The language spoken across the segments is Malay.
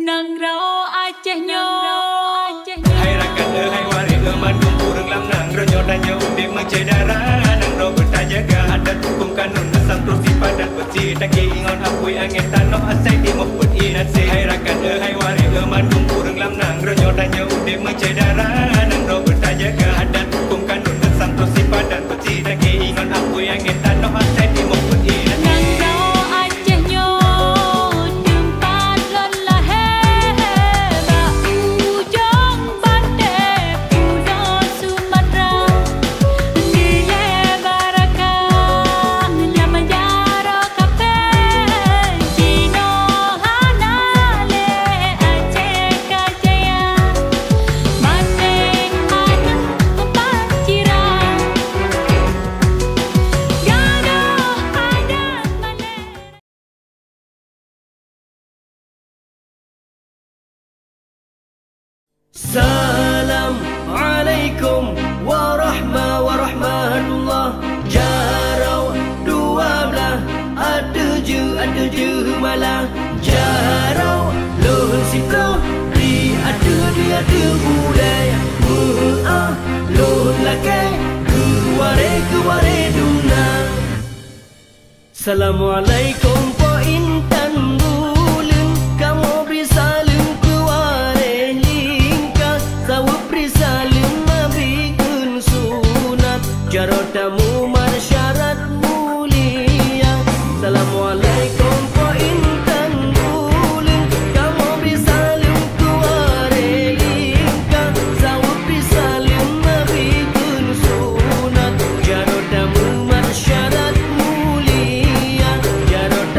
Nang rao Aceh nyo Hai rakan hai wari mandung kurang lam nang ronyo danyo udik mencedara nang ro bertajaga ada hukum kanun asam terus padat beci taki ingon apui angin tanah asai di mohput inase hai rakan hai wari mandung kurang lam nang ronyo danyo udik mencedara nang ro bertajaga ada hukum kanun asam terus padat beci taki ingon apui angin tanah asai di mohput inase Nang rao Aceh nyo tempat lelah heba ujung pandai puno Sumatera Nile barakang lama jaro kape Cino hanale Aceh kajaya Mateng anak pancirang Gado ada malek Assalamualaikum warahmatullah Jarau dua belah ada je malah Jarau lohun situ di ada budaya lohun lakai kuware dunang Assalamualaikum po intan bulan kamu beri salim kuware lingka sawu beri salim mabikun sunat jarotamu marsyarat mulia Assalamualaikum po intan bulan kamu beri salim kuware lingka sawu beri salim mabikun sunat jarotamu marsyarat mulia jarot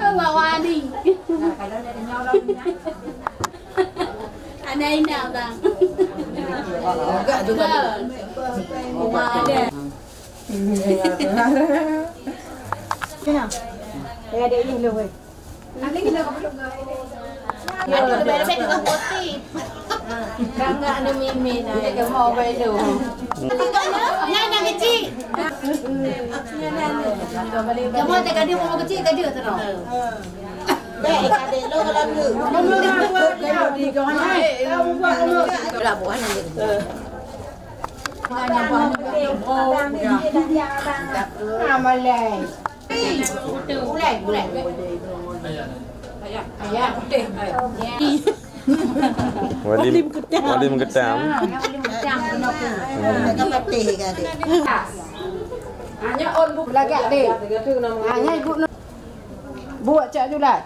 Bawa ni. Ada ini abang. Enggak juga. Ada. Kenapa? Saya ada ini dulu. Ada kita belum. Ada bebek juga putih. Enggak ada mimin. Ada mau belu. Yang nak kecil. Kamu tak ada mau kecil tak ada terus. Baik, ada lo kalau dulu. Kalau di kawan hai, kamu buat dulu. Lah buat nanti. Hanya buat Amalai. Mulai. Ayah, putih. Walim ketam. Walim macam Mereka putih kan dia. hanya on buk lagak deh. Hanya ibu buat cak julat.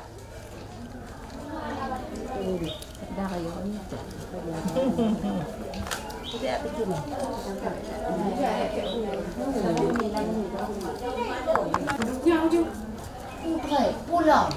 Pulang.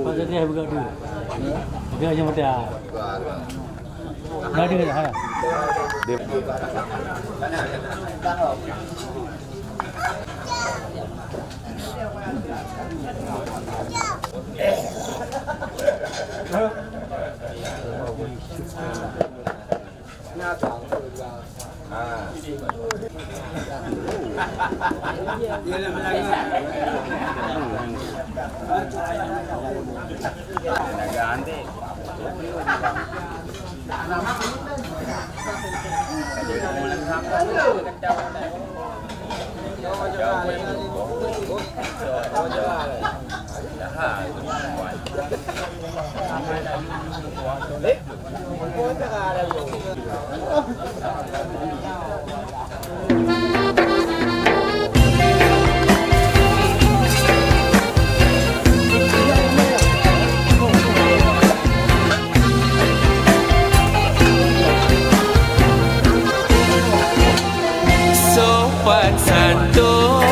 Maksudnya buka dulu. Dia aja mati ah. Nadi ke sana. Sopan santun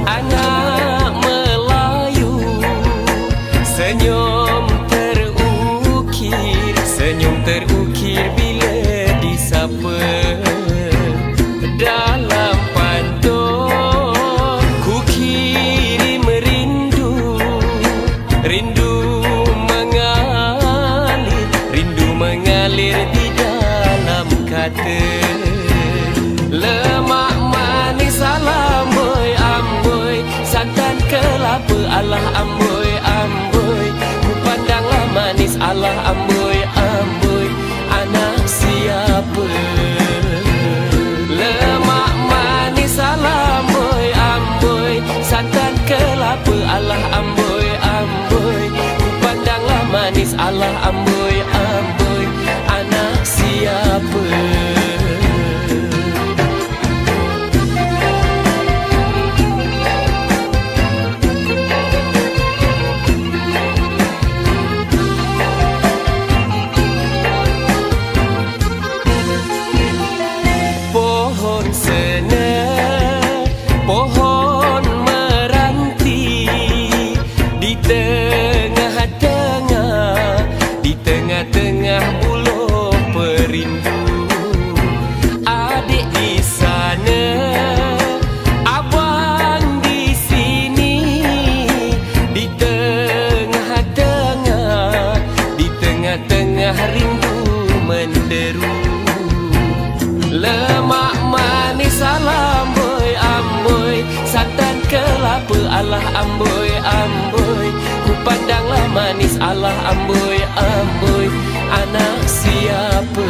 anak Melayu, senyum terukir bila disapa. Dalam pantun ku kirim rindu mengalir di dalam kata. Lemak manis alamoi amboi, santan kelapa Allah amboi amboi. Ku pandanglah manis Allah amboi amboi, anak siapa? Lemak manis alamoi amboi, santan kelapa Allah amboi amboi. Ku pandanglah manis Allah amboi amboi. alah amboi amboi. Ku pandanglah manis alah amboi amboi. Anak siapa?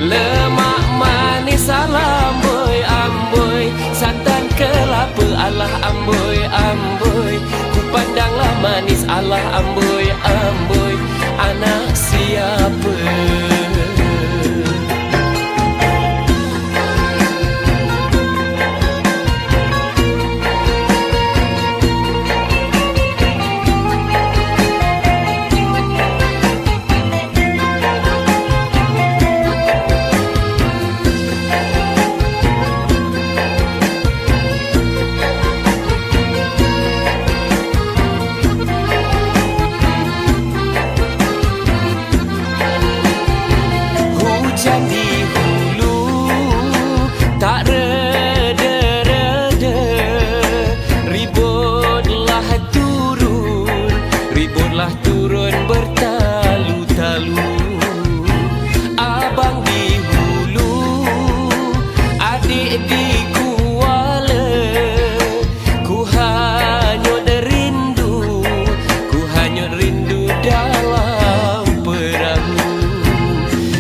Lemak manis alah amboi amboi. Santan kelapa alah amboi amboi. Ku pandanglah manis alah amboi amboi. Anak siapa? Turun bertalu-talu. Abang di hulu, adik di Kuala. Ku hanyut rindu, ku hanyut rindu dalam perahu.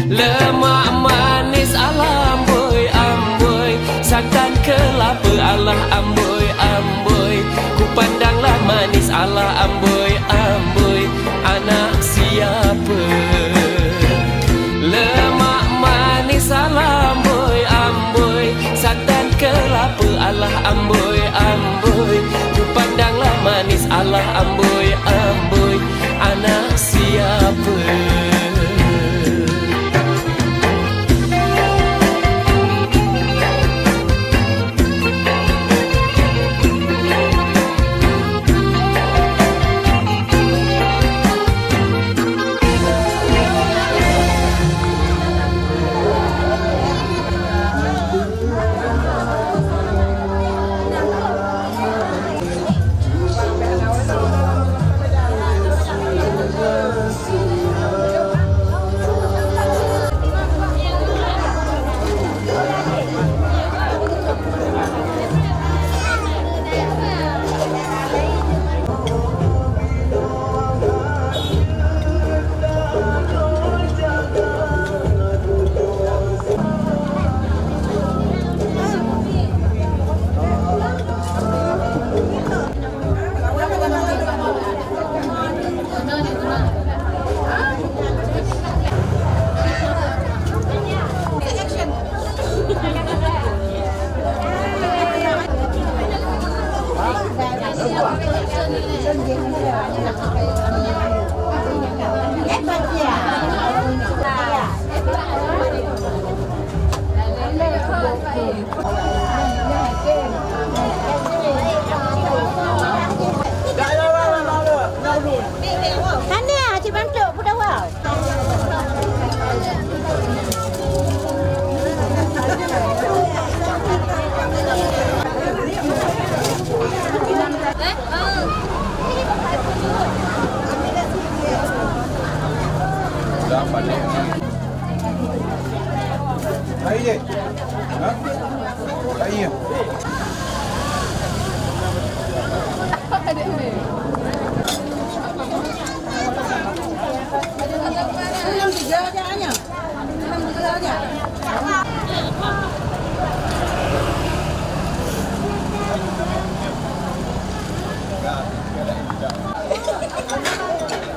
Lemak manis alah amboi amboi. Santan kelapa alah amboi amboi. Ku pandanglah manis alah amboi amboi. Anak siapa? Lemak manis alah amboi amboi. Santan kelapa alah amboi amboi. Ku pandanglah manis alah amboi amboi. Anak siapa?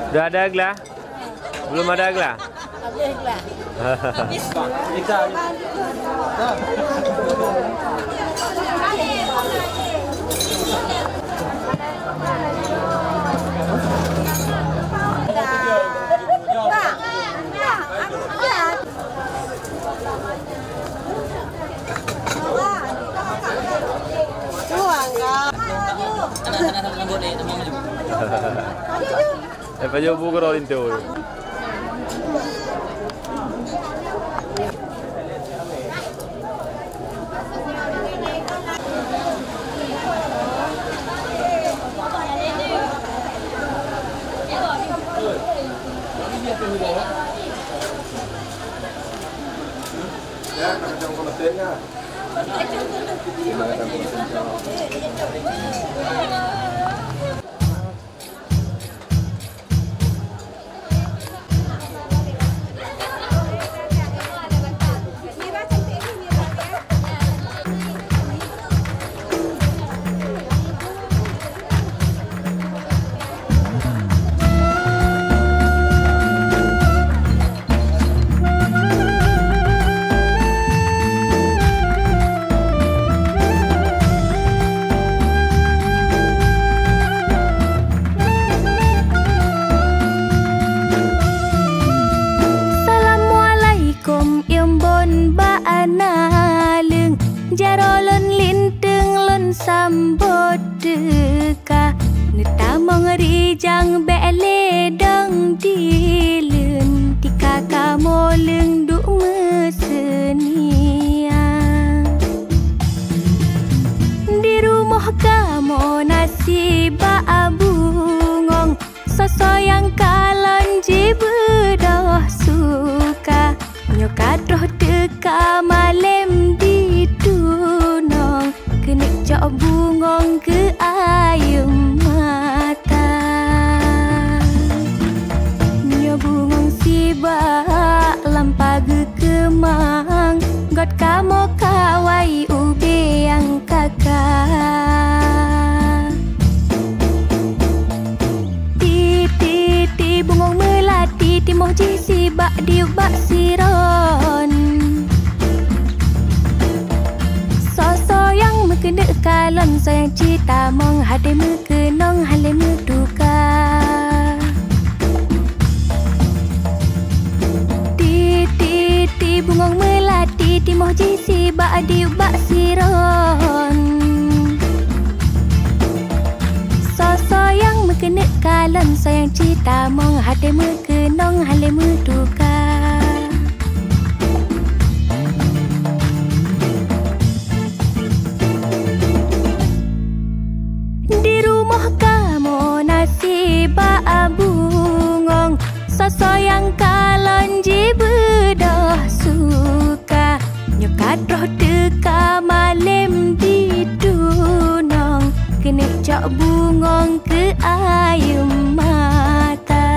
Sudah ada gelah? Belum ada gelah? Habis gelah. Bisa. Facevo buco roll in teoria. Ya, jangan komen ya. sambut deka Neta mengeri jang bele dang dilun Di kakak moleng duk mesenia Di rumah kamu nasi babungong Sosoyang kalon jibedah suka Nyokat roh deka malem di tunong Kenik jok bungong ke ayam mata Nyo bungong si bak lampagu kemang God kamu kawai ube yang kakak Ti bungong melati Timoh jisi bak diubak siron Sosoyang mekene kalon Soyang cita mong hade mekenong Hale meduka Ti bungong melati Timoh jisi bak diubak siron Sosoyang mekene kalon Soyang cita mong hade mekenong Hale meduka Di rumah kamu nasi babungong Sosoyang kalon jibedah suka Nyokat roh deka malem di dunong Kenik jok bungong ke ayam mata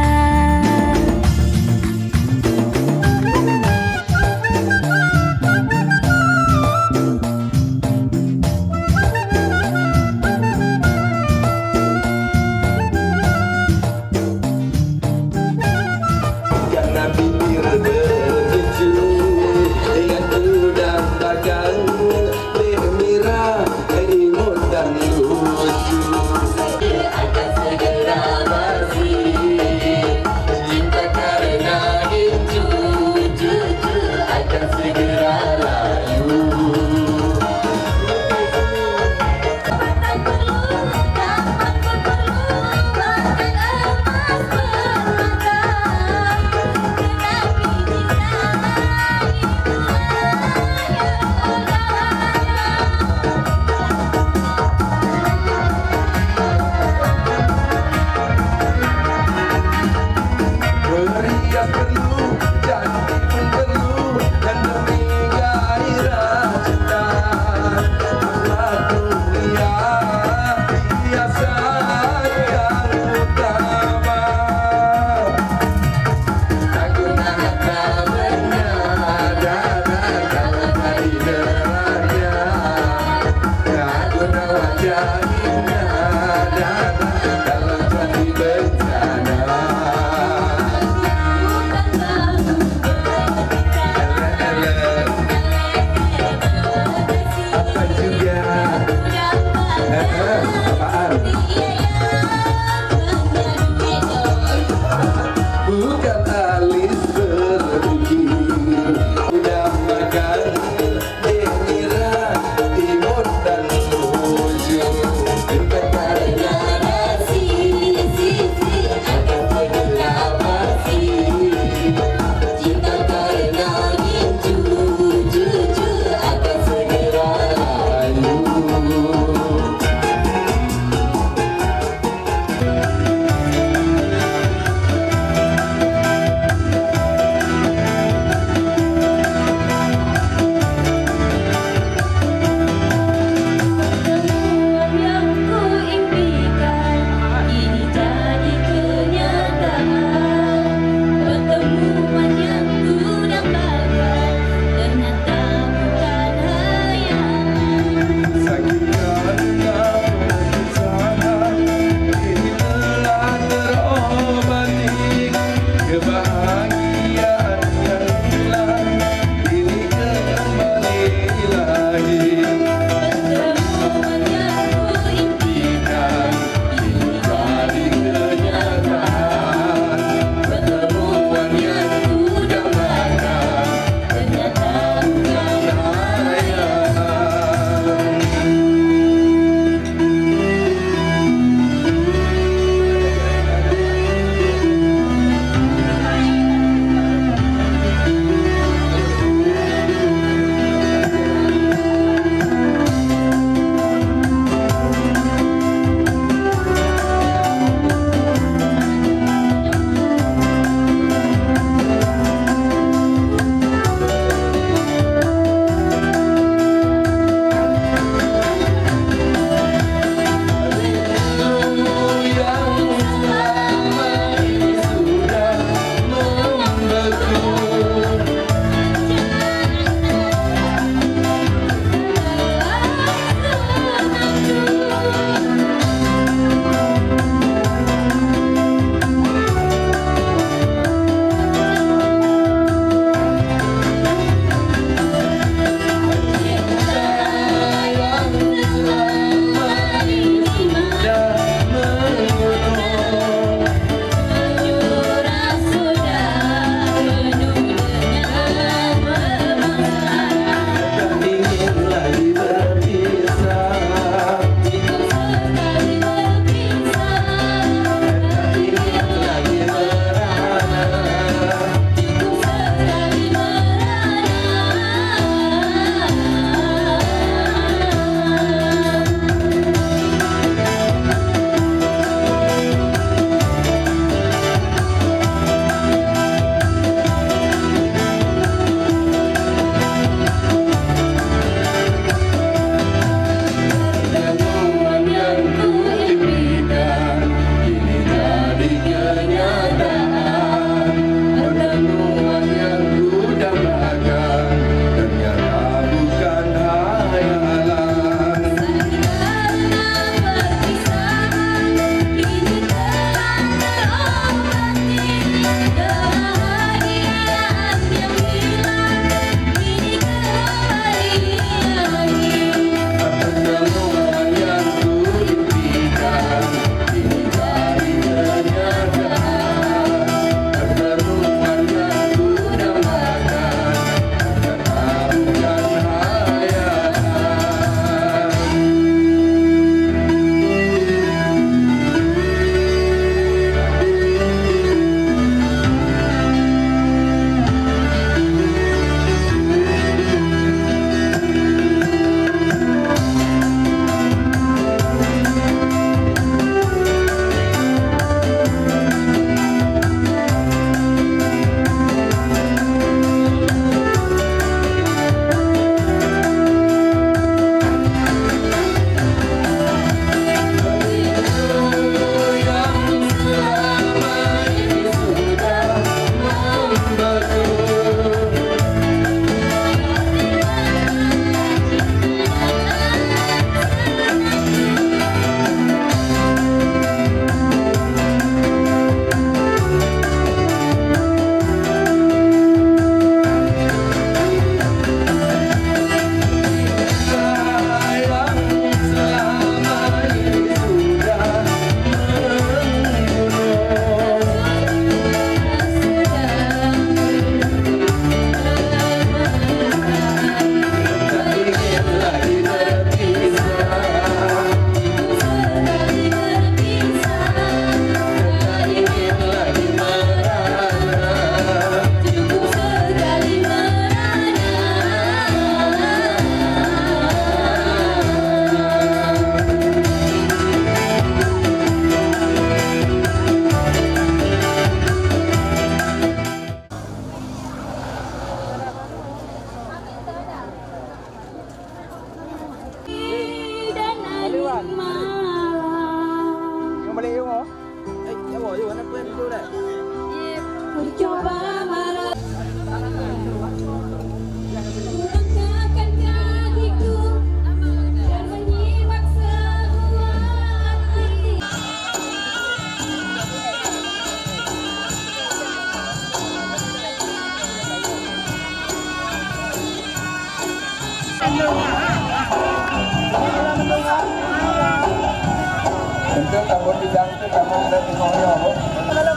Untuk kamu bidang itu kamu udah di Korea. Kalau.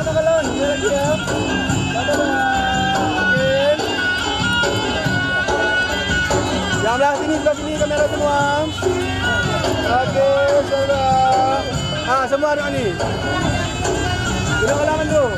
Yang belah sini kamera semua. Oke, saudara. Semua ada ni. Kita ulangan dulu.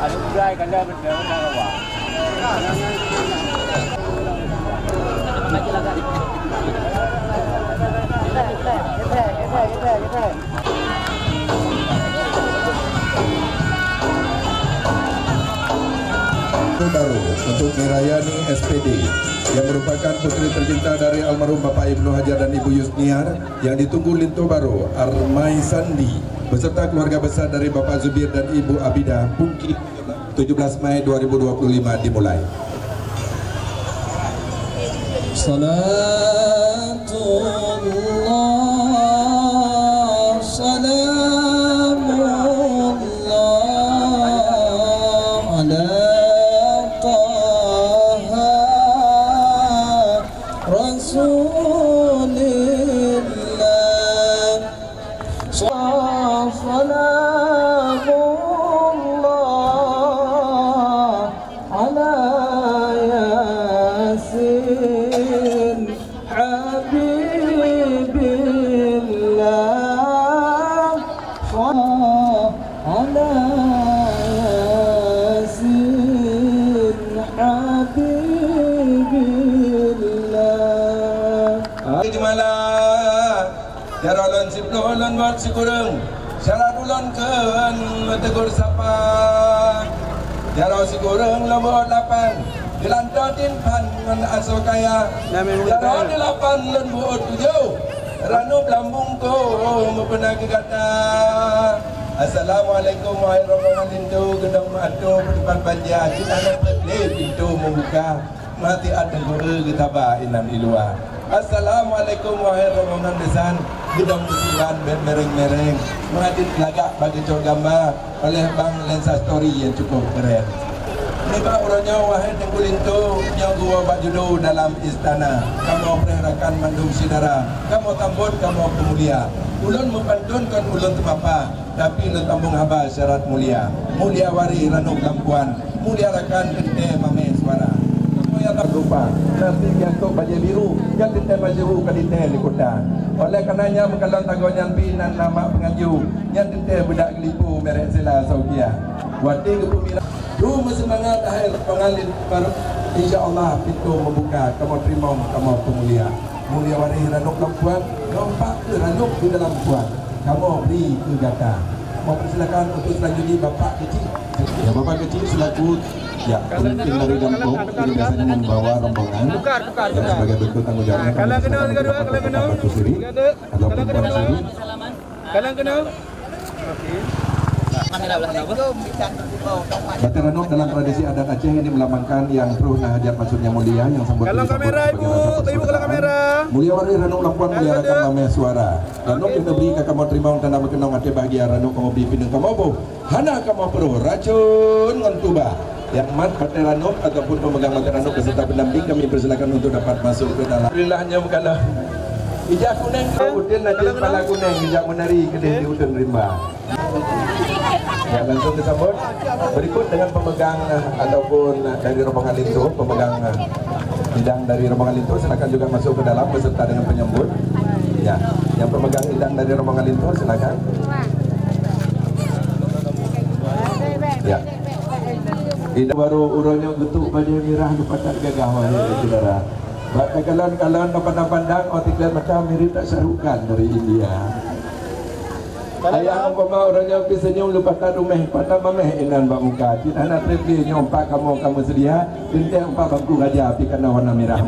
Ada budaya kan dah benda awak. Baru untuk Mirayani SPD yang merupakan putri tercinta dari almarhum Bapak Ibnu Hajar dan Ibu Yusniar yang ditunggu Linto Baru Armai Sandi beserta keluarga besar dari Bapak Zubir dan Ibu Abida Pungki 17 Mei 2025 dimulai. Salatullah salamullah ala Taha Rasulillah salamullah ala Yasin Habibillah ala Yasin Habibillah. Jumalah jarolon sipnolon buat sikureng syarat ulon keun tegur sapa jaro sikureng lembut lapan dilantotin pan ngan asokaya jaro dilapan lembut tujuh ranu lambung ko mepena gegata. Assalamualaikum warahmatullahi wabarakatuh. Gedang matu depan panja kita nak pintu membuka mati ada guru kita ba inam ilua. Assalamualaikum warahmatullahi wabarakatuh. Gedang musiban mereng-mereng mengadit lagak bagi cor gambar oleh Bang Lensa Story yang cukup keren. Ini Pak Uronya wahai tengkulintu yang gua bajudo dalam istana. Kamu perherakan mandung sidara. Kamu tambun, kamu pemulia. Ulun mempantun kan ulun temapa. Tapi ulun tambung haba syarat mulia. Mulia wari ranuk lampuan. Mulia rakan kente mame suara. Yang berupa nasi gantuk baju biru yang kita baju kadite di kota. Oleh karenanya mengkalan tagonya binan nama pengaju yang kita budak gelipu merek sela Saudia. Wati kepemira rumah semangat akhir pengalin baru insyaallah pintu membuka kamu terima kamu pemulia. Mulia wari ranuk lampuan, nampak ke ranuk di dalam puan. Kamu beri ke gata. Mau persilakan untuk selanjutnya Bapak kecil. Ya Bapak kecil selaku ya, pemimpin dari kampung ini biasanya membawa rombongan dan sebagai bentuk tanggung jawabnya kami silakan untuk Batu Siri ataupun Batu Siri. Kalian kenal? Batik Ranuk dalam tradisi adat Aceh ini melambangkan yang Pruh Hajat maksudnya mulia yang sambut kalau kamera ibu kalau kamera mulia wari Ranuk lampuan mulia rakan mame suara Ranuk yang diberi kamu terima tanda berkenang hati bahagia Ranuk kamu beri pindah kamu bu hana kamu Pruh racun ngantuba yang mat Batik Ranuk ataupun pemegang Batik Ranuk beserta pendamping kami persilakan untuk dapat masuk ke dalam. Alhamdulillahnya kalau ijak kuning udin nanti kepala kuning ijak menari kedai di udin rimba. Ya langsung disambut berikut dengan pemegang ataupun dari rombongan itu pemegang hidang dari rombongan Lintu silakan juga masuk ke dalam beserta dengan penyambut. Ya, yang pemegang hidang dari rombongan Lintu silakan. Ya. Hidang baru urunnya getuk pada mirah dupatan gagah wahai saudara. Bakai kalan pandang otiklan macam mirip tak sarukan dari India. Ayah umpama orangnya senyum lupa tak rumah pada mameh inan bak muka. Cina nak tripli nyompak kamu sedia. Tinta empat bangku raja api kena warna merah.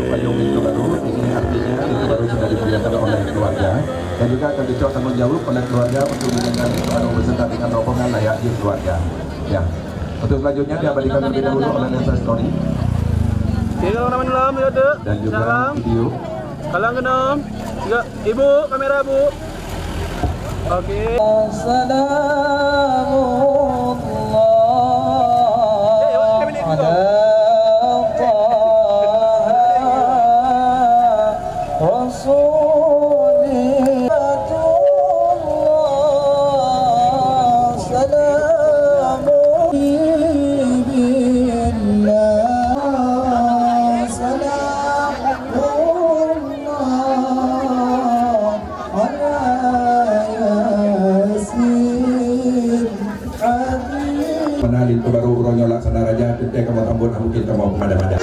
Payung itu baru, ini artinya itu baru sudah diperlihatkan oleh keluarga dan juga akan dicok tanggung jawab oleh keluarga untuk mendengar itu baru beserta dengan rombongan layak di keluarga. Ya, untuk selanjutnya diabadikan terlebih dahulu oleh Lensa Story. Dan juga video. Kalang genam. Juga ibu kamera bu. Oke. Penalin itu baru uronyo laksana raja kita kamu tambun mungkin kamu pada-pada.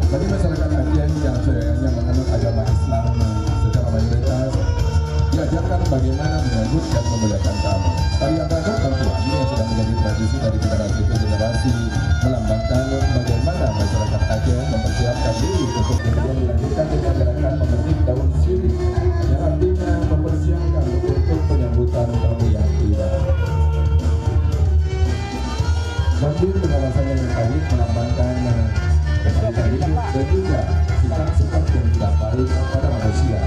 Bagi masyarakat Aceh yang sayangnya menganut agama Islam secara mayoritas diajarkan bagaimana menyambut dan memuliakan tamu. Tarian ragam tentuan ini yang sudah menjadi tradisi dari generasi ke generasi melambangkan bagaimana masyarakat Aceh mempersiapkan diri untuk kemudian dilanjutkan dengan gerakan memetik daun sirih yang artinya mempersiapkan untuk penyambutan tamu yang tiba. Sambil dengan rasanya yang baik melambangkan kebaikan hidup dan juga sifat-sifat yang tidak baik pada manusia.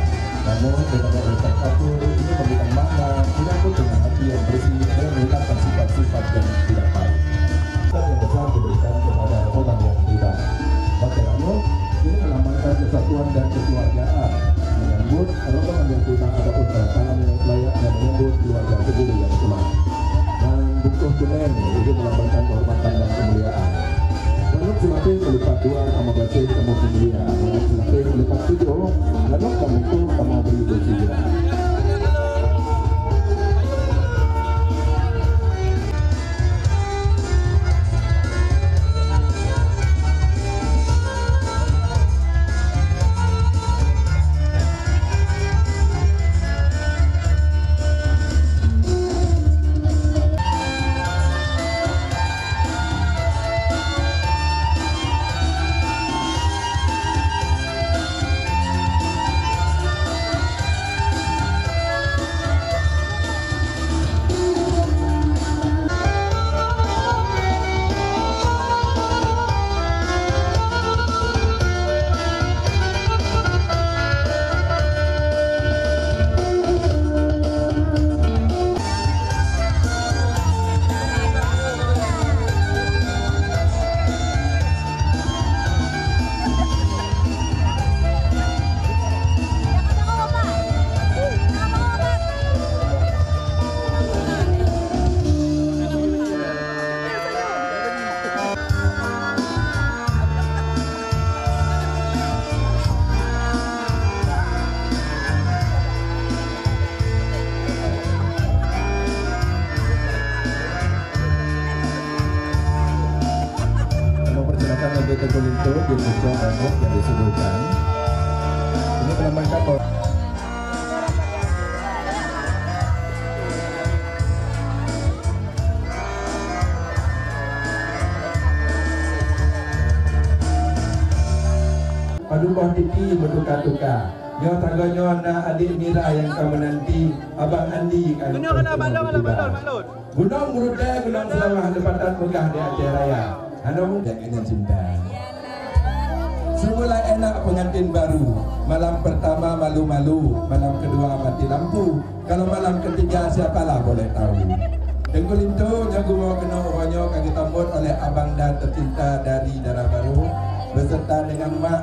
Namun dengan bertakatur ini memberikan makna menyambut dengan hati yang bersih dan menghilangkan sifat-sifat yang tidak baik. Dan yang besar diberikan kepada orang yang tiba. Bagaimana ini melambangkan kesatuan dan kekeluargaan, menyambut rombongan yang tiba ataupun kedatangan yang layak dan menyambut keluarga kedua yang telah. Dan bukuh kunen itu melambangkan kehormatan dan kemuliaan. Lintu di Pucung Ranggung yang disebutkan. Ini melambangkan bahwa Padukuh tiki berduka-duka. Nyo tanggonyo na adik Mira yang kau menanti, Abang Andi kan. Gunung Muruda, Gunung Selawah Tempatan Megah di Aceh Raya. Anu jangan cinta. Semula enak pengantin baru. Malam pertama malu-malu, malam kedua mati lampu. Kalau malam ketiga siapalah boleh tahu. Dengkul itu nyagumo kena uronyo kaki tambut oleh abang dan tercinta dari darah baru beserta dengan mak.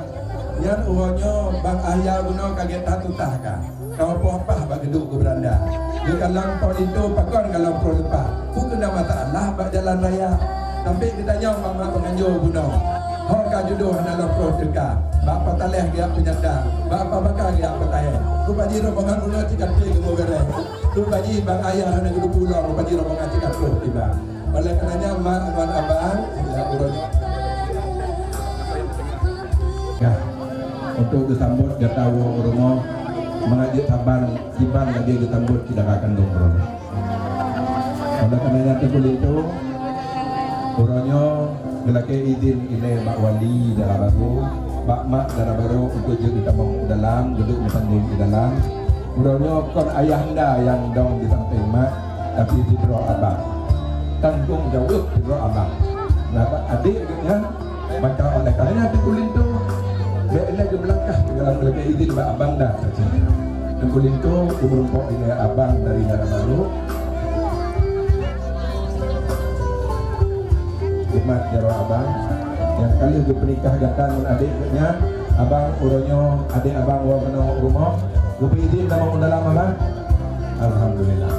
Nyan uronyo bang ayah guna kaget tatutah kah. Kau apa bak geduk ke beranda. Di kalang pol itu pakon kalang pro lepas. Bukan nama Allah bak jalan raya. Sampai kita nyong mama penganjur guna. Hokah jodoh dalam pro teka. Bak pataleh dia penyandang. Bak apa bakal dia petaya. Rupa jiro bangan guna cikat pi ke bereh. Rupa ji bang ayah hana geduk pulang. Rupa jiro bangan cikat pro tiba. Oleh karenanya mak tuan abang ya uronyo. Ya. Untuk disambut gatawo urumo mengajak saban jiban lagi disambut tidak akan dongkron. Oleh karena itu itu uronyo gelake izin ini Pak Wali darah baru, Pak Mak darah baru untuk jadi tamang dalam duduk bersanding di dalam. Uronyo kon ayahanda yang dong di samping mak tapi di bro abang. Tanggung jawab di bro abang. Nah adiknya maka oleh karena itu itu Bela ke belakang dalam mereka izin Mbak Abang dah tercinta. Dengkul itu kumpul ini abang dari darah baru. Umat jaro abang yang kali ke penikah gatan adiknya abang uronyo adik abang wa kena rumah. Gupi izin dalam dalam abang. Alhamdulillah.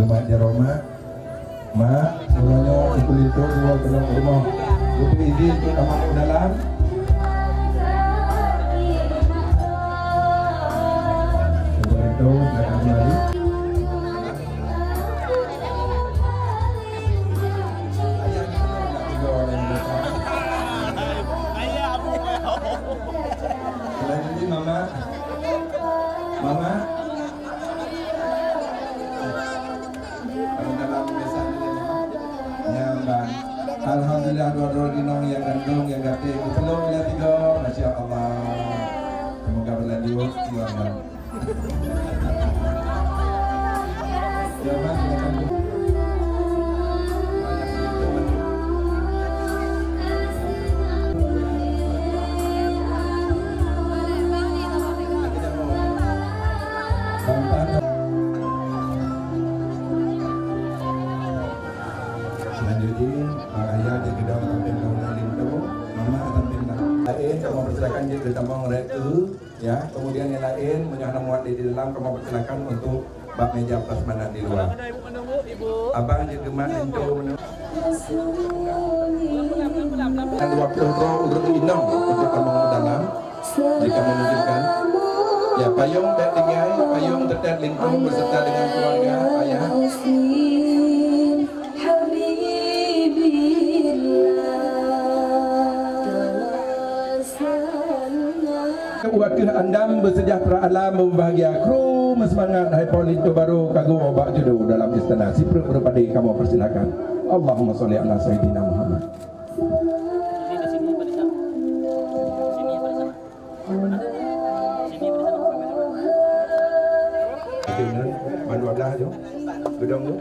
Umat jaro ma uronyo dengkul itu wa kena rumah. Gupi izin ke kamar dalam. Alhamdulillah dua-dua dinong yang gandung yang gati belum lihat tiga, masya Allah. Semoga berlanjut keluarga. Jangan selanjutnya Pak Ayah di gedung tampil tahun Lintu, Mama tampil lain kamu persilakan jadi tambang mereka ya. Kemudian yang lain menyahana muat di dalam kamu persilakan untuk bak meja prasmanan di luar. Abang jadi mak Lintu dan 20 roh urut inam untuk kamu dalam jika memungkinkan. Ya payung dan tinggai payung terdet Lintu beserta dengan keluarga ayah. Wakil andam bersejahtera alam berbahagia kru semangat hai Lintu baru kagu obak judo dalam istana sipru berpadi kamu persilakan. Allahumma sholli ala sayyidina Muhammad. Bandu adah jo gedong tu.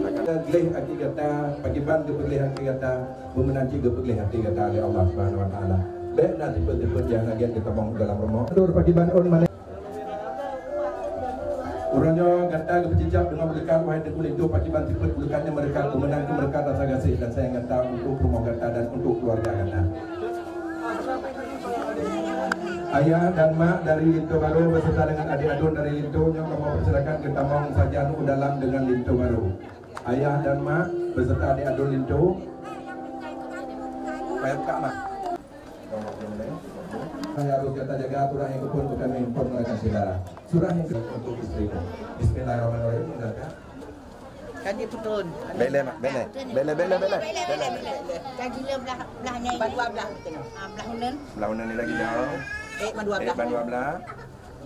Kita gelih hati kata pagi bantu gelih hati kata memenanti gelih hati kata oleh Allah Subhanahu wa taala. Baik nanti betul-betul jangan lagi kita bangun dalam rumah. Dur pagi banun mana? Urangnya gata berjejak dengan berdekat wahai dengkul itu pagi bantu berdekannya mereka kemenang ke mereka rasa kasih dan sayang gata untuk rumah gata dan untuk keluarga gata. Ayah dan mak dari Lintu baru beserta dengan adik adun dari Lintu yang kamu persilakan kita bangun saja dalam dengan Lintu baru. Ayah dan mak beserta adik adun Lintu. Bayar kak mak. Saya harus kita jaga surah yang kepun bukan menginformasikan saudara. Surah yang untuk istriku. Bismillahirrahmanirrahim. Kaji putun. Bele mak, bele. Bele. Kaji le belah ni. Bandua belah. Belah unen. Belah unen ni lagi jauh. Bandua belah. Bandua belah.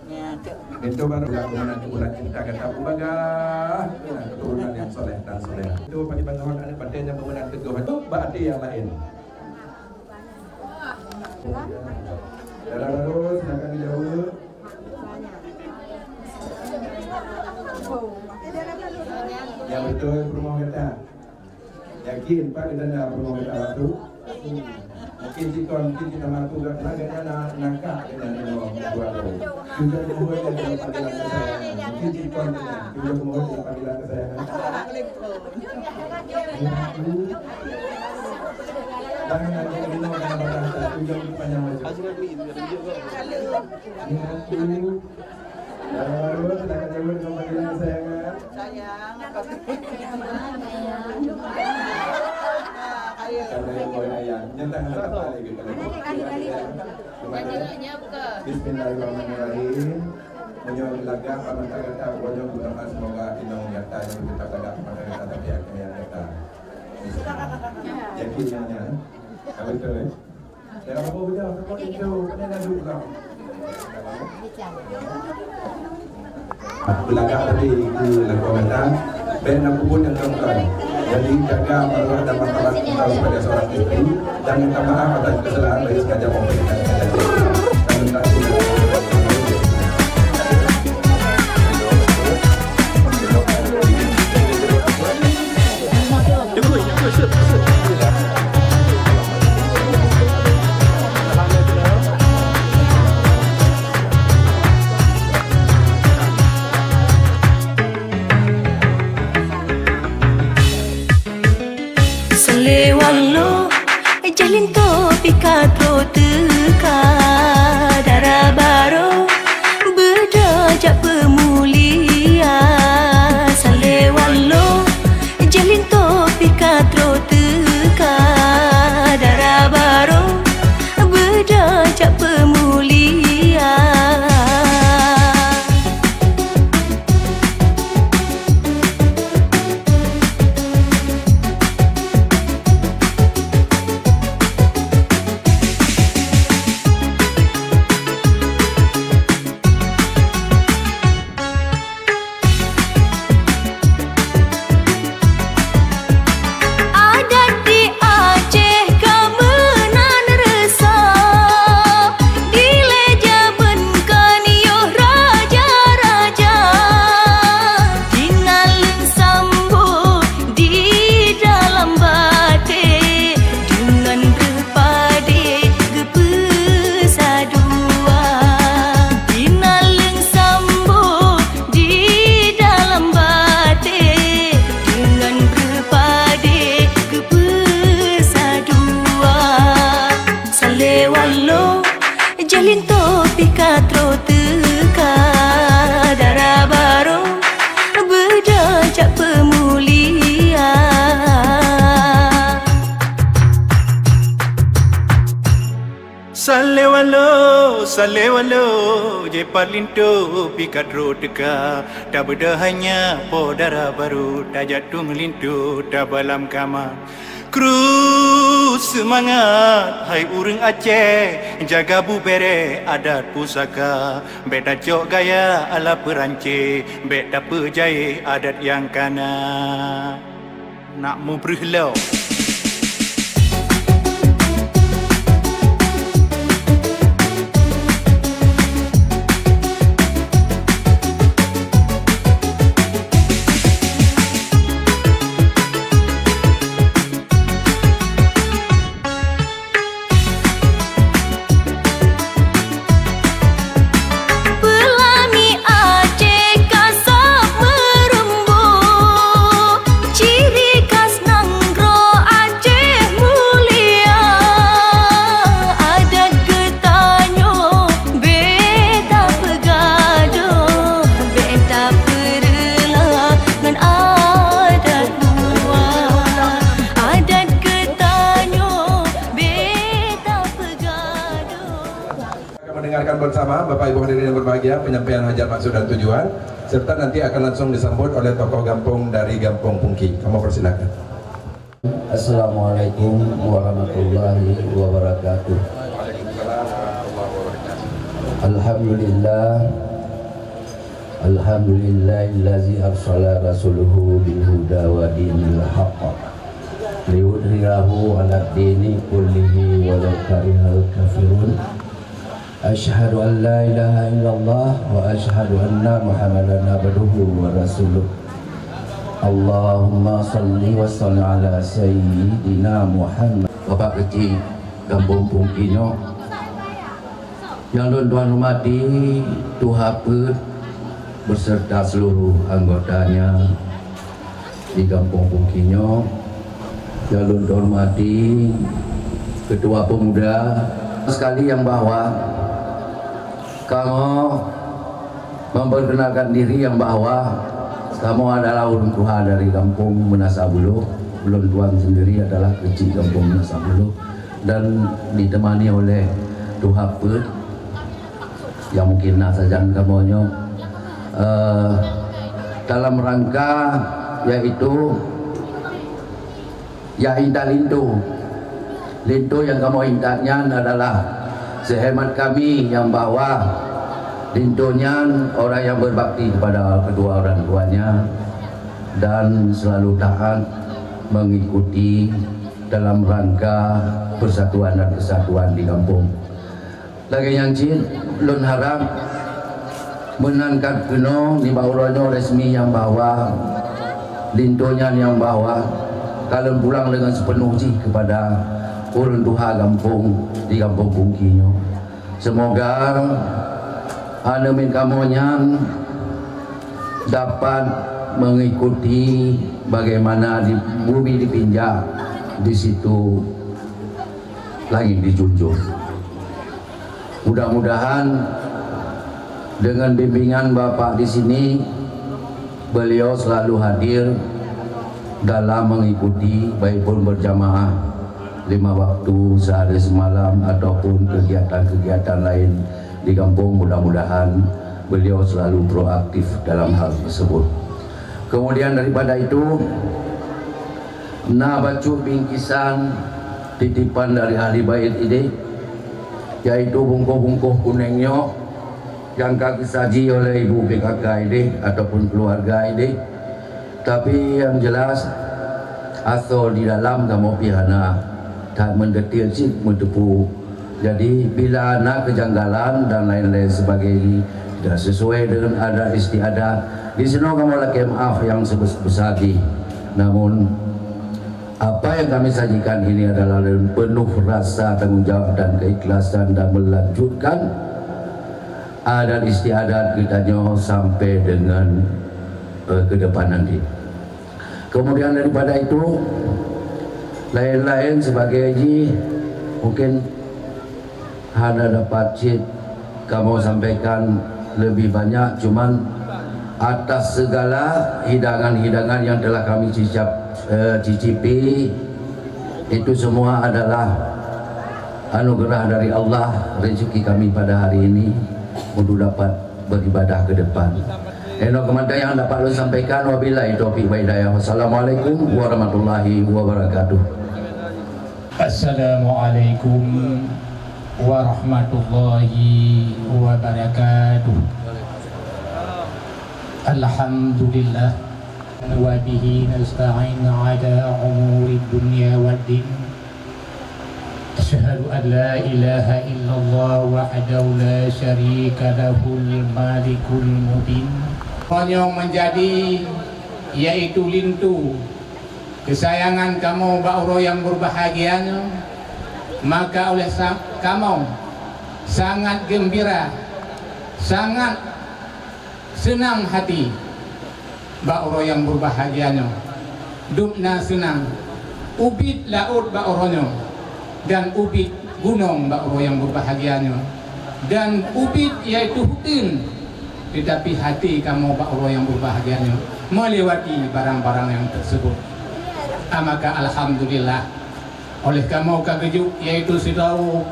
Ya, Itu baru keturunan cinta kata Abu Bagah. Keturunan yang soleh dan soleh. Itu pada bantuan anak batin yang kemudian teguh itu berarti yang lain. Darah baru silakan dijawab. Yang betul rumah kita. Yakin Pak Dana rumah kita waktu. Mungkin kita mampu kerana nangkap dengan orang buat itu. Juga mohon yang panggilan kesayangan. Mungkin cikon juga mohon yang panggilan kesayangan. Jangan ada yang minum dan berkata juga panjang wajah. Baru silakan jawab dengan panggilan kesayangan. sayang. Bismillahirrahmanirrahim. Menyuruh laga pamantai kata wajah utama semoga inong nyata yang kita laga pamantai kata tapi akan yang nyata. Yakinnya, kalau itu, jangan apa benda apa itu, kena duduk kau. Belakang tadi itu lagu kata, band aku pun yang kamu. Jadi jaga maruah dan martabat kita sebagai seorang istri dan minta maaf atas kesalahan bagi sengaja memberikan dan minta Selewalo jalin topika teka darah baru berdajak pemulia. Selewalo jalin topika teka darah baru berdajak pemulia. Jalin topika teka darah baru berdajak pemulia. Salewalo je parlinto pikat teka tak beda hanya podara baru tak jatuh melintu tak balam kamar. Kru semangat hai urang Aceh jaga bubere adat pusaka beda jok gaya ala Perancis beda perjaya adat yang kana nak mu berhelau. Ciri khas Nanggro berbahagia penyampaian hajat maksud dan tujuan, serta nanti akan langsung disambut oleh tokoh kampung dari Kampung Pungki. Kamu persilakan. Assalamualaikum warahmatullahi wabarakatuh. Alhamdulillah, alhamdulillahillazi arsala rasuluhu bil huda wa dinil haqq liyudhhirahu 'ala dini kullihi walau karihal kafirun. Asyhadu an la ilaha illallah wa asyhadu anna Muhammadan abduhu wa rasuluh. Allahumma salli wa sallim ala sayyidina Muhammad. Bapak kecil Kampung Pungkinyo yang tuan-tuan hormati, Tuhaput beserta seluruh anggotanya di Kampung Pungkinyo, yang tuan-tuan hormati Ketua Pemuda sekali yang bahwa kamu memperkenalkan diri yang bahwa kamu adalah orang tua dari Kampung Menasabuluh. Belum tuan sendiri adalah kecil Kampung Menasabuluh dan ditemani oleh Tuhaput yang mungkin saja kamunya dalam rangka yaitu ya inta lintu yang kamu intanya adalah sehemat kami yang bahwa lintunya orang yang berbakti kepada kedua orang tuanya dan selalu taat mengikuti dalam rangka persatuan dan kesatuan di kampung. Lagi yang cin lun harap menangkat keno di bawahnya resmi yang bawa lintunya yang bawa kalian pulang dengan sepenuh ji kepada orang tua kampung di Kampung Pungkinyo. Semoga anemin kamunya dapat mengikuti bagaimana di bumi dipinjak, di situ langit dijunjung. Mudah-mudahan dengan bimbingan Bapak di sini, beliau selalu hadir dalam mengikuti baik pun berjamaah 5 waktu sehari semalam ataupun kegiatan-kegiatan lain di kampung. Mudah-mudahan beliau selalu proaktif dalam hal tersebut. Kemudian daripada itu, baca bingkisan titipan dari ahli bait ini, yaitu bungkuh-bungkuh kuningnya yang kaki saji oleh ibu PKK ini ataupun keluarga ini. Tapi yang jelas asal di dalam kamu pihana tak mendetil sih mendepu. Jadi bila ada kejanggalan dan lain-lain sebagainya tidak sesuai dengan adat istiadat, di sini kamu lagi maaf yang sebesar di. Namun apa yang kami sajikan ini adalah dengan penuh rasa tanggung jawab dan keikhlasan dan melanjutkan adat istiadat kita sampai dengan ke depan nanti. Kemudian daripada itu lain-lain sebagai mungkin hanya dapat kamu sampaikan lebih banyak, cuman atas segala hidangan-hidangan yang telah kami cicipi itu semua adalah anugerah dari Allah, rezeki kami pada hari ini untuk dapat beribadah ke depan. Komentar yang dapat lu sampaikan, wabillahi taufiq wa hidayah. Wassalamualaikum warahmatullahi wabarakatuh. Assalamualaikum warahmatullahi wabarakatuh. Alhamdulillah wa bihi nasta'in ala umuri dunya waddin. Asyhadu an la ilaha illallah wahdahu la syarika lahul malikul mubin. Yang menjadi yaitu lintu kesayangan kamu ba'uro yang berbahagianya, maka oleh kamu sangat gembira, sangat senang hati ba'uro yang berbahagianya, dupna senang, ubit laut ba'uronya dan ubit gunung ba'uro yang berbahagianya, dan ubit yaitu hutin, tetapi hati kamu ba'uro yang berbahagianya melewati barang-barang yang tersebut. Maka alhamdulillah oleh kamu kagejuk yaitu sedau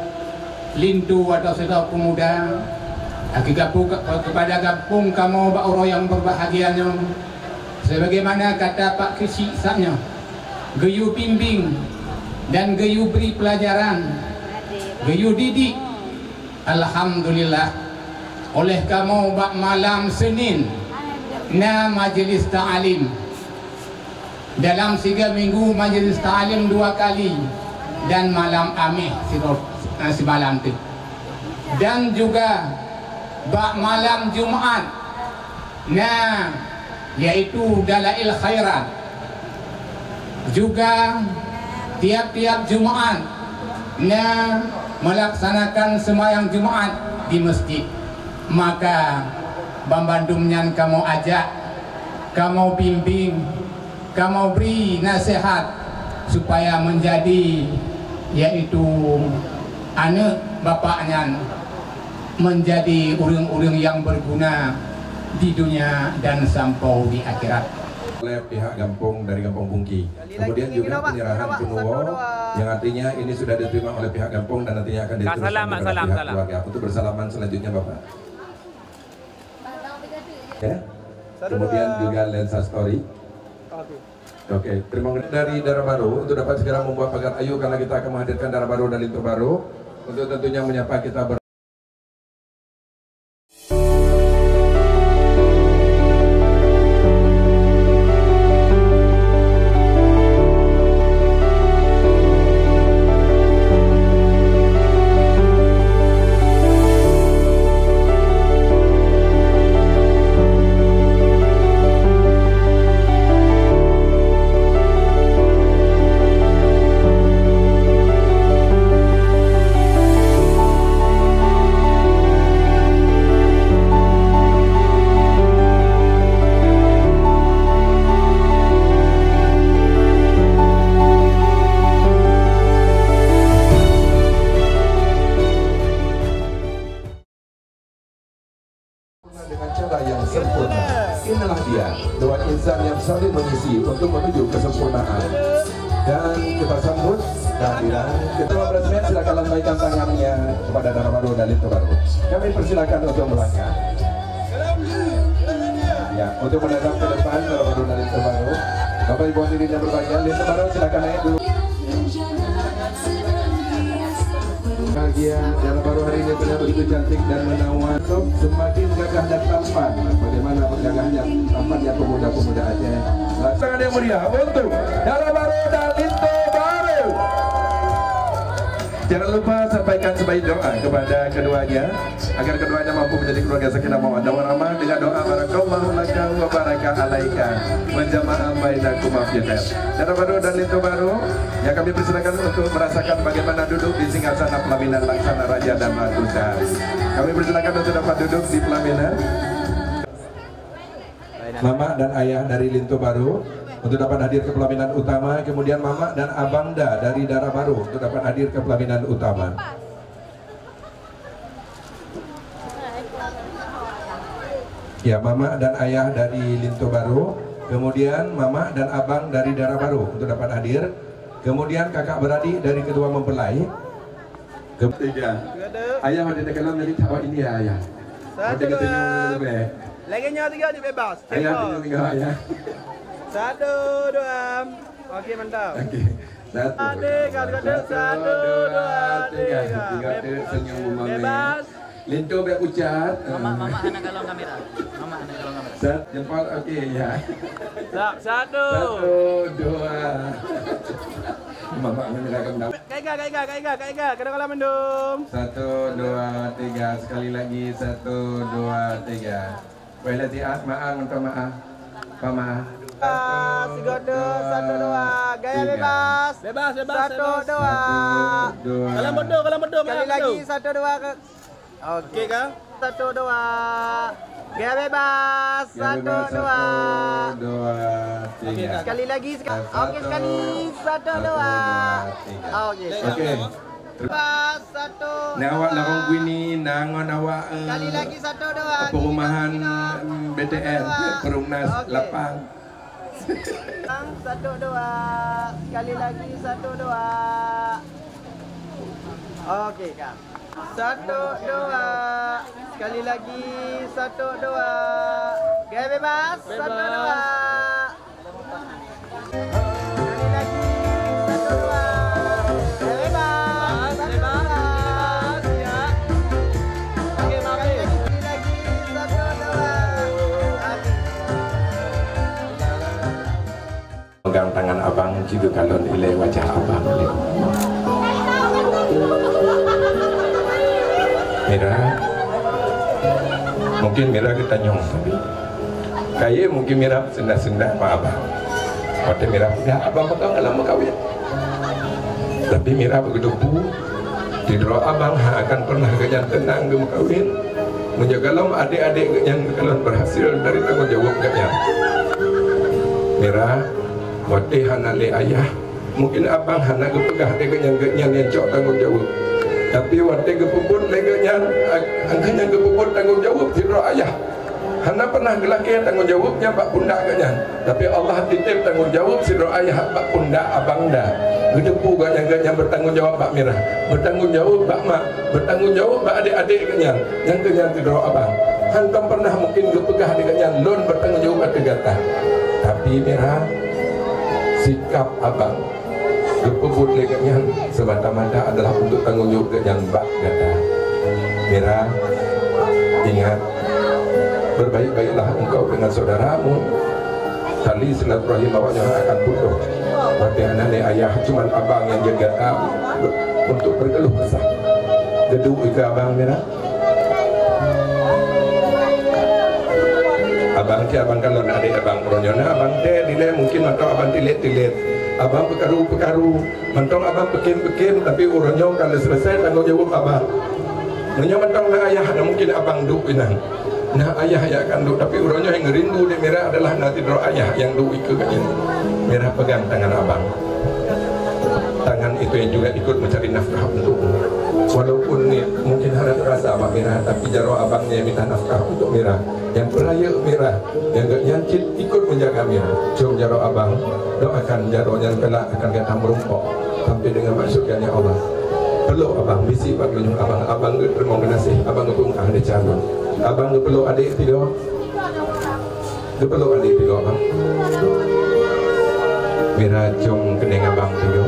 lintu atau sedau pemuda kepada gabung kamu ba'uro yang berbahagianya, sebagaimana kata Pak Kesiksanya, geyu bimbing dan geyu beri pelajaran, geyu didik. Alhamdulillah, oleh kamu bak malam Senin na majlis ta'alim, dalam 3 minggu majlis ta'alim 2 kali, dan malam amih si malam tu, dan juga bak malam Jumaat nah yaitu Dalail Khairat, juga tiap-tiap Jumaat nah melaksanakan sembahyang Jumaat di masjid. Maka Bambandumnyan kamu ajak, kamu bimbing, kamu beri nasihat supaya menjadi yaitu anak bapaknya menjadi orang-orang yang berguna di dunia dan sampai di akhirat. Oleh pihak Gampung dari Gampung Pungki. Kemudian juga penyerahan Punuwo yang artinya ini sudah diterima oleh pihak Gampung dan nantinya akan diteruskan kepada pihak keluarga. Untuk bersalaman selanjutnya Bapak. Ya. Kemudian juga lensa story. Oke, terima kasih dari Dara Baru untuk dapat segera membuat pagar ayu karena kita akan menghadirkan Dara Baru dan Lintu Baru untuk tentunya menyapa kita dengan cara yang sempurna. Inilah dia doa insan yang saling mengisi untuk menuju kesempurnaan. Dan kita sambut kehadiran Ketua Presiden, silakan lambaikan tangannya kepada Dara Baru dan Lintu Baru. Kami persilakan untuk melangkah. Ya, untuk menghadap ke depan Dara Baru dan Lintu Baru. Bapak Ibu hadirin yang berbahagia, Lintu Baru silakan naik dulu. Bahagia Dara Baru hari ini benar begitu cantik dan menawan, semakin gagah dan tampan. Bagaimana gagahnya tampannya pemuda-pemuda Aceh. Tangan yang mulia untuk Dara Baru dan Lintu Baru. Jangan lupa sampaikan sebaik doa kepada keduanya agar keduanya mampu menjadi keluarga sakinah mawaddah warahmah dengan doa barakallahu laka wa baraka alaika wa jama'a bainakum fi khair. Dara Baru dan Lintu Baru yang kami persilakan untuk merasakan bagaimana duduk di singgasana pelaminan laksana raja dan matusa. Kami persilakan untuk dapat duduk di pelaminan. Mama dan ayah dari Lintu Baru untuk dapat hadir ke pelaminan utama, kemudian Mama dan Abangda dari Dara Baru untuk dapat hadir ke pelaminan utama. Ya, Mama dan ayah dari Lintu Baru, kemudian Mama dan Abang dari Dara Baru untuk dapat hadir, kemudian kakak beradik dari kedua mempelai. Ketiga, ayah ada di dalam jadi tahu ini ya ayah. Ada ketujuh lebih. Lagi nyawa 3 ni bebas. Ayah tunjuk 3 ayah. 1, 2. Okey, mantap. Okey. 1. Adik, kadang-kadang 1, 2, 3. Tiga senyum memang. Bebas. Lintu biar ucat. Mama anak kalau kamera. Mama anak kalau kamera. Jempol okey ya. 1, 2. Mama menyerahkan daun. Kaiga, kadang-kadang mendung. 1, 2, 3. Sekali lagi 1, 2, 3. Boleh tiap maaf untuk maaf. Mama. Sigodo 1, 2. Gaya bebas. Bebas. 1, 2. Kalau bodoh. Sekali lagi 1, 2. Okey kah? 1, 2. Gaya bebas. 1, 2. 3. Sekali lagi. Okey sekali. 1, 2. Okey. Bebas. 1. Nah, awak larang gini, nangon awak sekali lagi 1, 2. perumahan BTN, Perumnas Lapang. 1, 2. Sekali lagi 1, 2. Okey kah? Satu, dua. Sekali lagi. Satu, dua. Gaya bebas. Satu, dua. Sekali lagi. Satu, dua. Gaya bebas. Satu, dua. Ya. Okey, maaf. Sekali lagi. Satu, dua. Pegang tangan abang juga kalau nilai wajah abang. Mira, mungkin Mira kita nyong tapi kaya mungkin Mira sendah-sendah sama abang. Waktu Mira punya abang potong dalam kawin. Tapi Mira begitu bu, tidur abang akan pernah kerja tenang ke kawin. Menjaga lam adik-adik yang kalian berhasil dari tanggung jawab kalian. Mira, waktu hana le ayah, mungkin abang hana kepegah dengan yang cok tanggung jawab. Tapi waktu kepuput leganya, angkanya kepuput tanggung jawab tidak ayah. Hana pernah gelaki tanggung jawabnya pak pundak kanya. Tapi Allah titip tanggung jawab tidak ayah pak pundak abang dah. Gedepu kanya bertanggung jawab pak Mira, bertanggung jawab pak mak, bertanggung jawab pak adik-adik kanya. Yang kanya tidak abang. Hantam pernah mungkin kepegah dengan lon bertanggung jawab kegata. Tapi Mira, sikap abang kepuput leganya semata-mata adalah untuk tanggung jawab yang bak kata. Mira, ingat, berbaik-baiklah engkau dengan saudaramu. Tali silaturahim awaknya akan putus. Berarti anak ayah cuma abang yang jaga tahu untuk berkeluh kesah. Gedung ika abang Mira. Abang si abang kalau adik abang peronyona abang dile mungkin atau abang tilet. Abang pekaru, mentong abang pekim, tapi uronyong kalau selesai tanggung jawab abang. Menyo mentong na ayah, na mungkin abang duk inang. Nah ayah yang akan duk, tapi uronyong yang ngerindu di Mira adalah nanti doa ayah yang duk ikut ini. Mira pegang tangan abang. Tangan itu yang juga ikut mencari nafkah untukmu. Walaupun ni mungkin harap terasa abang Mira, tapi jaro abangnya yang minta nafkah untuk Mira. Yang peraya Mira, yang gak nyancit ikut menjaga Mira. Jom jaro abang, doakan jaro yang kelak akan kata merumpok sampai dengan maksudnya Allah. Peluk abang, bisi bagi abang, abang ke terima kasih, abang ke pungkah ada calon. Abang ke peluk adik tiga, ke peluk adik tiga abang. Mira jom kening abang tiga.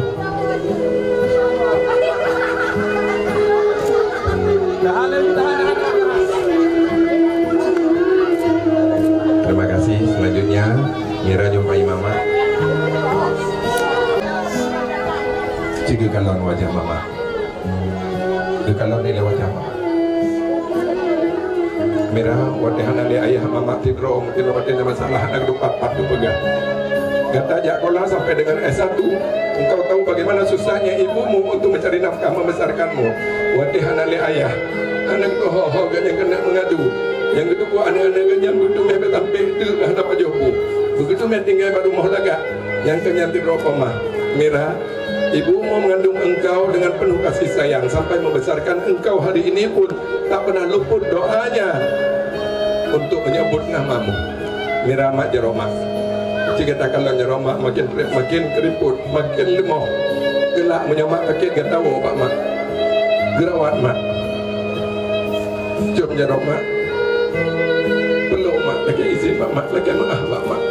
Terima kasih. Selanjutnya Mira jumpai mama. Juga kalon wajah mama. Juga kalon nilai wajah mama. Mira waktu hana li ayah mama tidro mungkin waktu ada masalah anak lupa patu pegang. Kata jakolah sampai dengan S1. Engkau tahu bagaimana susahnya ibumu untuk mencari nafkah membesarkanmu. Waktu hana li ayah. Anak tu ho yang kena mengadu. Yang kedua anak-anak yang begitu mepet sampai itu ada apa jopo. Begitu mepet tinggal pada rumah laga. Yang kenyang tidur mah. Mira, ibumu mengandung engkau dengan penuh kasih sayang sampai membesarkan engkau hari ini pun tak pernah luput doanya untuk menyebut namamu. Mira mak jeroma. Jika tak kalau jeroma makin keriput, makin lemah. Gelak menyomak sakit gak tahu pak mak. Gerawat mak. Jom jeroma. Peluk mak lagi izin pak mak lagi maaf pak mak.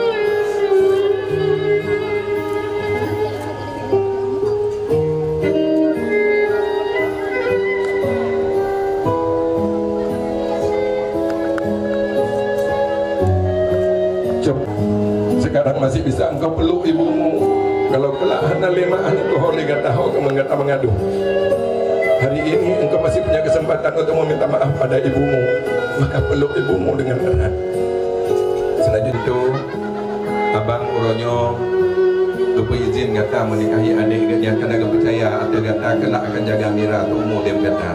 Sekarang masih bisa engkau peluk ibumu. Kalau kelak hana lima engkau boleh kata mengadu. Hari ini engkau masih punya kesempatan untuk meminta maaf pada ibumu. Maka peluk ibumu dengan erat. Selanjutnya itu abang uronyo lupa izin kata menikahi adik yang kena percaya atau kata kelak akan jaga Mira tu umur dia kata.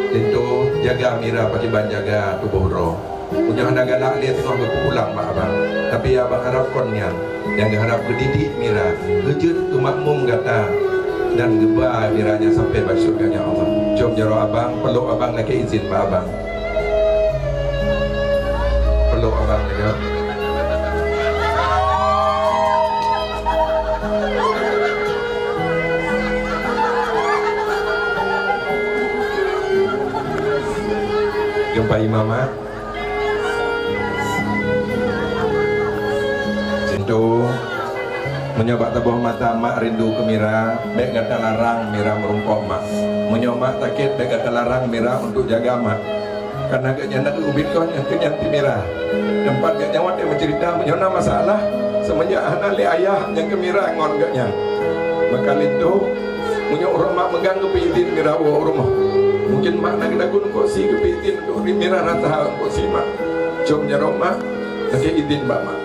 Tentu jaga Mira pakai ban jaga tubuh roh. Jangan ada galak dia tengah berpulang pak abang. Tapi abang harap konnya yang harap berdidik Mira, kejut tu makmum kata dan gebah Miranya sampai pada syurganya Allah. Jom jaro abang, peluk abang lagi izin pak abang. Peluk abang juga. jumpai mama. Cintu menyoba tabuh mata mak rindu ke Mira, baik kata larang Mira merungkok mak. Menyoba takit baik kata larang Mira untuk jaga mak. Karena gaknya nak ubit kau yang kenyanti Mira. Tempat gaknya wadah mencerita menyona masalah semenjak anak li ayah yang ke Mira ngon gaknya. Maka itu punya orang mak megang kepitin Mira bawa rumah. Mungkin mak nak dagun kok si kepitin untuk Mira rata kok si mak. Jom jarok mak, nanti izin mbak mak.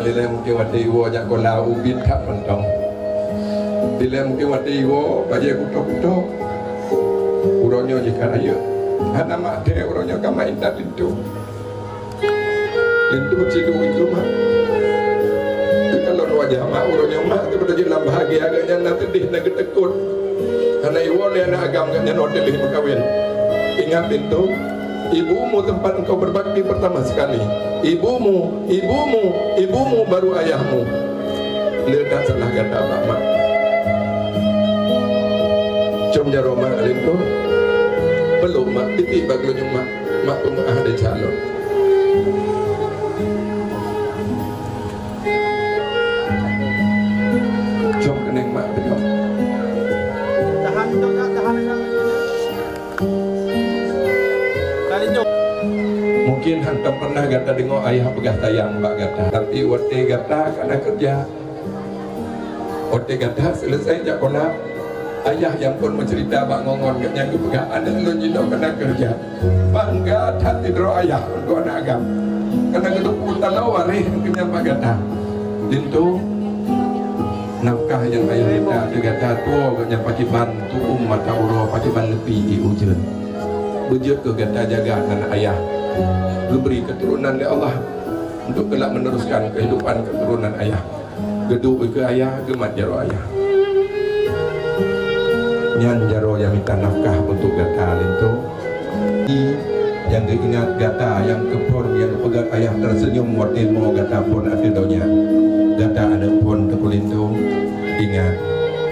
Bila mungkin waktu itu ajak kola ubin kat mentong. Bila mungkin waktu itu baju kutok-kutok, uronyo jika raya. Hana mak deh uronyo kama indah lintu. Lintu cilu itu mak. Kalau wajah mak uronyo mak itu pada jelam bahagia agaknya nanti dih nak tekut. Karena iwo dia nak agam agaknya notel dih berkawin. Ingat lintu. Ibumu tempat engkau berbakti pertama sekali. Ibumu baru ayahmu. Ledak salah kata mak. Jom jaro mak alim tu. Belum mak titik baglonya mak pemaah ada calon. Jom keneng mak betul. Tahan tu tak tahan. Mungkin hantar pernah gata dengar ayah pegah tayang mbak gata, tapi waktu gata karena kerja, waktu gata selesai jak kolam, ayah yang pun mencerita bak ngongon yang kepegah anak lu jinak kena kerja, bangga hati dro ayah untuk anak agam, karena kedua putar lawarih kenyang mbak gata, dintu nafkah yang ayah minta dia gata tua kenyang pakai bantu mata uro pakai ban lebih ujian. Bujut ke gata jaga anak ayah, diberi keturunan dari Allah untuk kelak meneruskan kehidupan keturunan ayah. Geduk ke ayah, gemat jaro ayah. Nyan jaro yang minta nafkah untuk gata lintu. Yang diingat gata, yang kepon, yang pegang ayah tersenyum waktu mau gata pun ada donya. Gata ada pun terkulintu. Ingat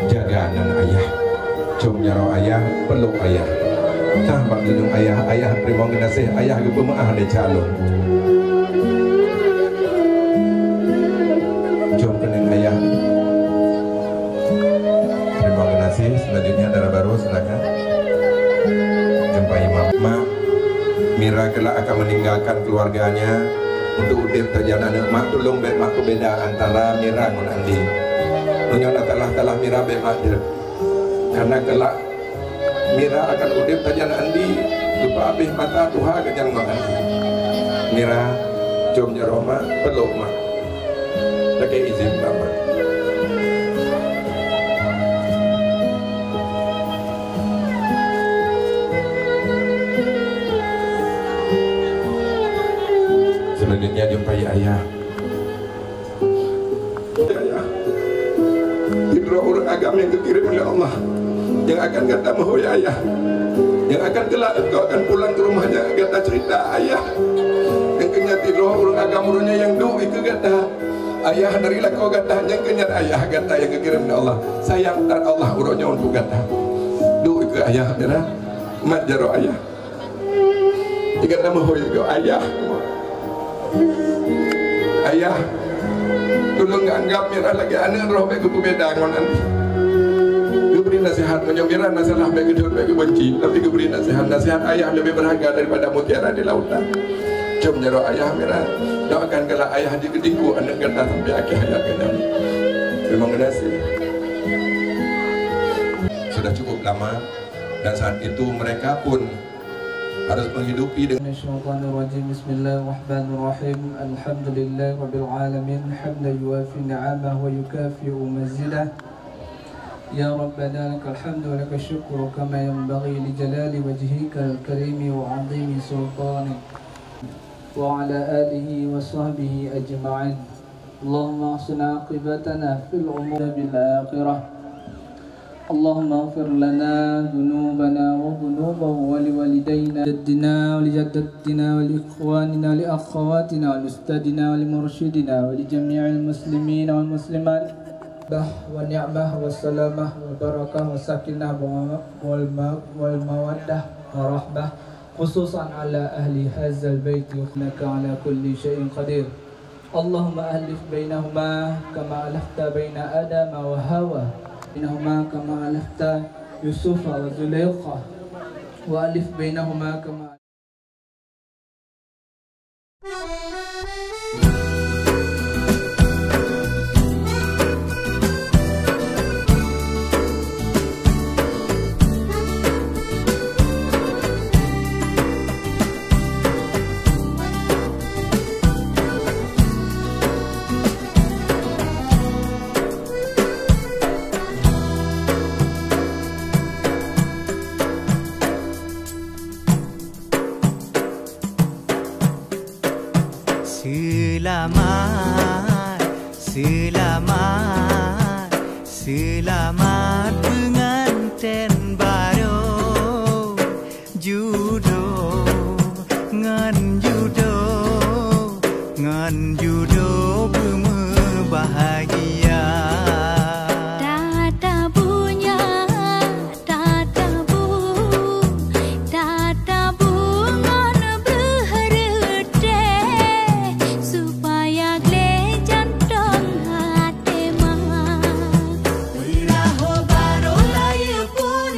jaga anak ayah. Jom jaro ayah, peluk ayah. Tambah tunjuk ayah terima kasih ayah ke pemaah ada calon. Jom keneng ayah. Terima kasih. Selanjutnya darah baru silakan. Jumpai mama. Mira kelak akan meninggalkan keluarganya untuk udip terjana mak tolong bet mak beda antara Mira dengan Andi. Menyona telah Mira bet mak karena kelak Mira akan udip tajan Andi lupa habis mata Tuhan kejang mak Andi. Mira jom jaroma peluk mak lagi izin mama. Selanjutnya jumpai ayah. Tidro orang agama yang dikirim oleh Allah yang akan kata mahoy ayah, yang akan kelak engkau akan pulang ke rumahnya kata cerita ayah yang kenyat roh orang agamanya yang du itu kata ayah dari kau kata yang kenyat ayah kata yang kekirim oleh Allah sayang dan Allah urutnya untuk kata du itu ayah merah mat jaro ayah dia kata mahoy kau ayah tolong anggap merah lagi anak roh baik berbeda dengan nanti. Beri nasihat menyembira masalah bagi gedut bagi benci, tapi beri nasihat ayah lebih berharga daripada mutiara di lautan. Jom jaro ayah merah doakan kalau ayah di kedingku anak kata sampai akhir hayat kita. Terima kasih. Sudah cukup lama dan saat itu mereka pun harus menghidupi dengan Bismillahirrahmanirrahim. Alhamdulillah rabbil alamin hamdan yuwafi ni'amahu wa yukafi'u mazidah. Ya Rabbana lakal hamdu wa lakal syukru kama yanbaghi li jalali wajhika al-karim wa 'azimi sultanik wa ala alihi wa sahbihi ajma'in. Allahumma ahsin 'aqibatana fil umuri bil akhirah اللهم اغفر لنا ذنوبنا وذنوبه ولوالدينا جدنا ولجدتنا ولإخواننا ولأخواتنا ولأستاذنا ولمرشدنا ولجميع المسلمين والمسلمات والنعمة والسلامة والبركة والسكينة والمودة والرحمة خصوصا على أهل هذا البيت إنك على كل شيء قدير. اللهم ألف بينهما كما ألفت بين آدم وحواء بينهما كما ألفت يوسف وزليخة وألف بينهما كما Selamat pengantin baru judo ngan judo berbahagia. Beraho baru laya pun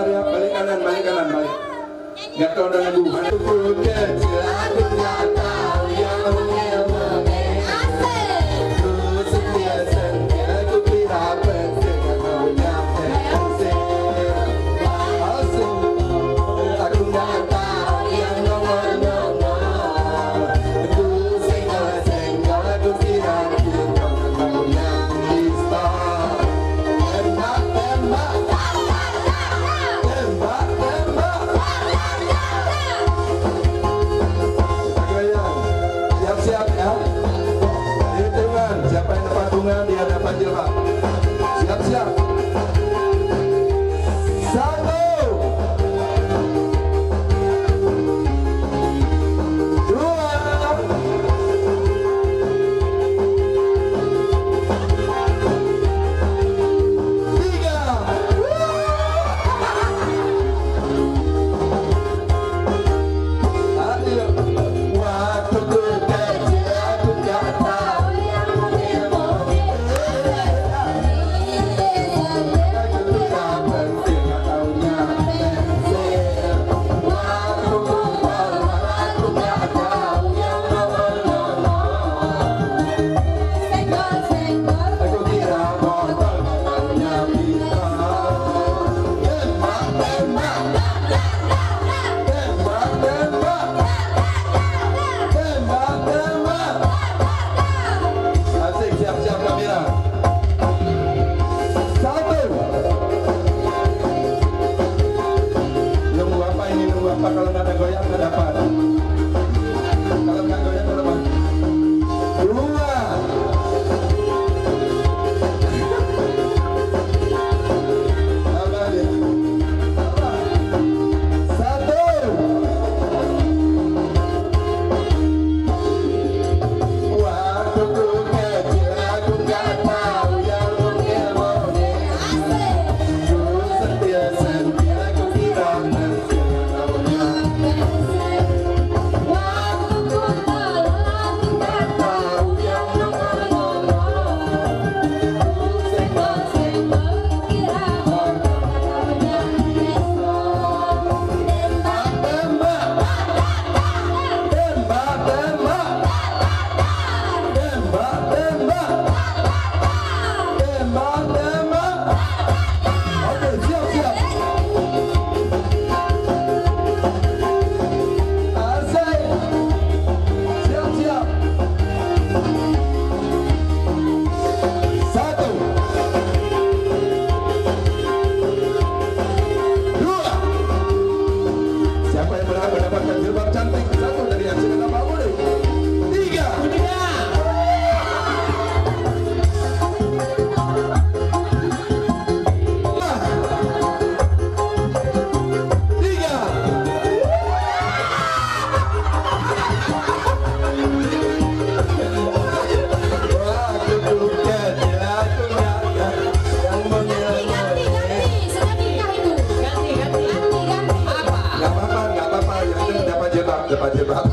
ya, balik kanan, balik. Nggak tahu dengan Tuhan. Dia dapat jilbab. Siap-siap.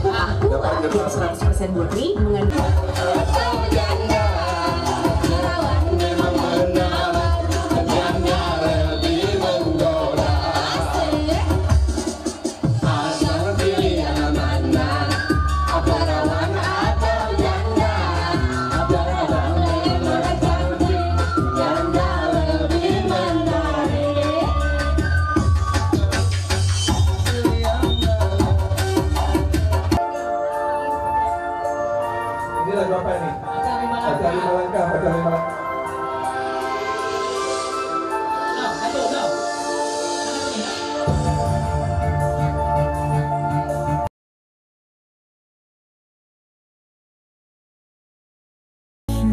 1, 100% murni mengandung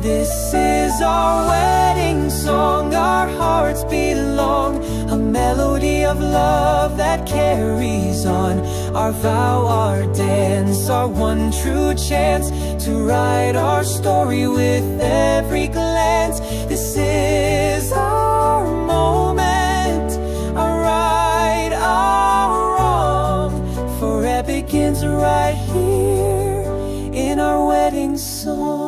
This is our wedding song, our hearts belong, a melody of love that carries on. Our vow, our dance, our one true chance to write our story with every glance. This is our moment, our right, our wrong, for it begins right here in our wedding song.